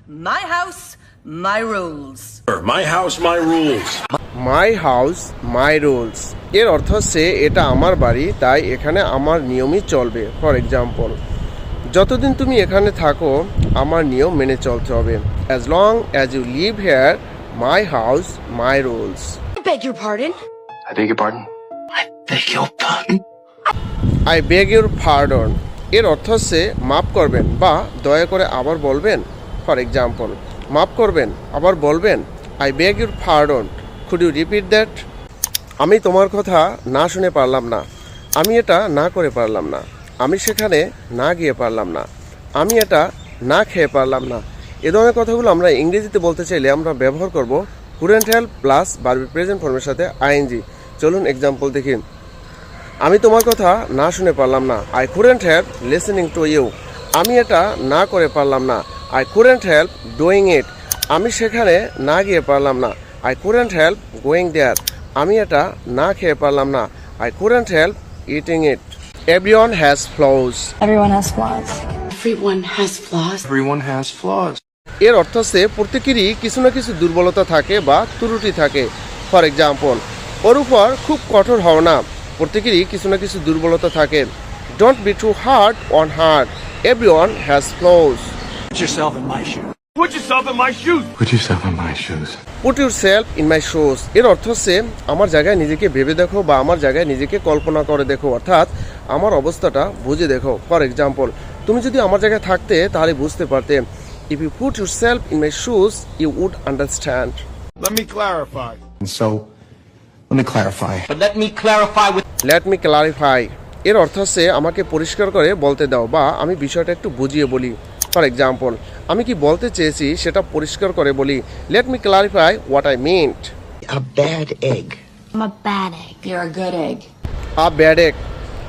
My house, my rules. My house, my rules. My house my rules এর অর্থ হচ্ছে এটা আমার বাড়ি, তাই এখানে আমার নিয়মই চলবে। ফর এক্সাম্পল, যতদিন তুমি এখানে থাকো আমার নিয়ম মেনে চলতে হবে। As long as you live here, my house my rules. I beg your pardon? I beg your pardon? I beg your pardon এর অর্থ হচ্ছে মাফ করবেন বা দয়া করে আবার বলবেন। ফর এক্সাম্পল, মাফ করবেন আবার বলবেন। I beg your pardon, could you repeat that? আমি তোমার কথা না শুনে পারলাম না, আমি এটা না করে পারলাম না, আমি সেখানে না গিয়ে পারলাম না, আমি এটা না খেয়ে পারলাম না। এ ধরনের কথাগুলো আমরা ইংরেজিতে বলতে চাইলে আমরা ব্যবহার করব couldn't help plus verb present ফর্মের সাথে আইএনজি। চলুন এক্সাম্পল দেখি। আমি তোমার কথা না শুনে পারলাম না, I couldn't help listening to you. আমি এটা না করে পারলাম না, I couldn't help doing it. আমি সেখানে না গিয়ে পারলাম না, I couldn't help going there. আমি এটা না খেয়ে পারলাম না, I couldn't help eating it. Everyone has flaws. Everyone has flaws. Everyone has flaws. Everyone has flaws. এর অর্থ হচ্ছে প্রত্যেকেরই কিছু না কিছু দুর্বলতা থাকে বা ত্রুটি থাকে। ফর এক্সাম্পল, ওর উপর খুব কঠোর হও না, প্রত্যেকেরই কিছু না কিছু দুর্বলতা থাকে। Don't be too hard on hard, everyone has flaws. Put yourself in my shoes. Put yourself in my shoes. Put yourself in my shoes. Put your self in my shows এর অর্থ হচ্ছে আমার জায়গায় নিজেকে ভেবে দেখো বা আমার জায়গায় নিজেকে কল্পনা করে দেখো, অর্থাৎ আমার অবস্থাটা বুঝে দেখো। ফর এক্সাম্পল, তুমি যদি আমার জায়গায় থাকতে তাহলে বুঝতে পারতে। If you put your self in my shoes you would understand. Let me clarify. And so, let me clarify. Let me clarify এর অর্থ হচ্ছে আমাকে পরিষ্কার করে বলতে দাও বা আমি বিষয়টা একটু বুঝিয়ে বলি। ফর এক্সাম্পল, আমি কি বলতে চেয়েছি সেটা পরিষ্কার করে বলি। Late me clarify what I mint. A bad egg. I'm a bad egg. You're a good egg. A bad egg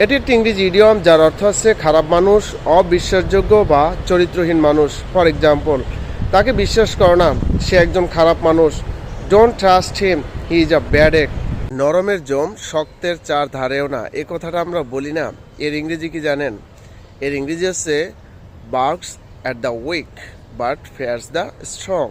এটি একটি ইংরেজি ইডিয়ম যার অর্থ হচ্ছে খারাপ মানুষ, অবিশ্বাসযোগ্য বা চরিত্রহীন মানুষ। ফর এক্সাম্পল, তাকে বিশ্বাস করো না, সে একজন খারাপ মানুষ। Don't trust him, he is a bad egg. নরমের জম শক্তের চার ধারেও না, এ কথাটা আমরা বলি না। এর ইংরেজি কি জানেন? এর ইংরেজি হচ্ছে barks at the weak but fears the strong.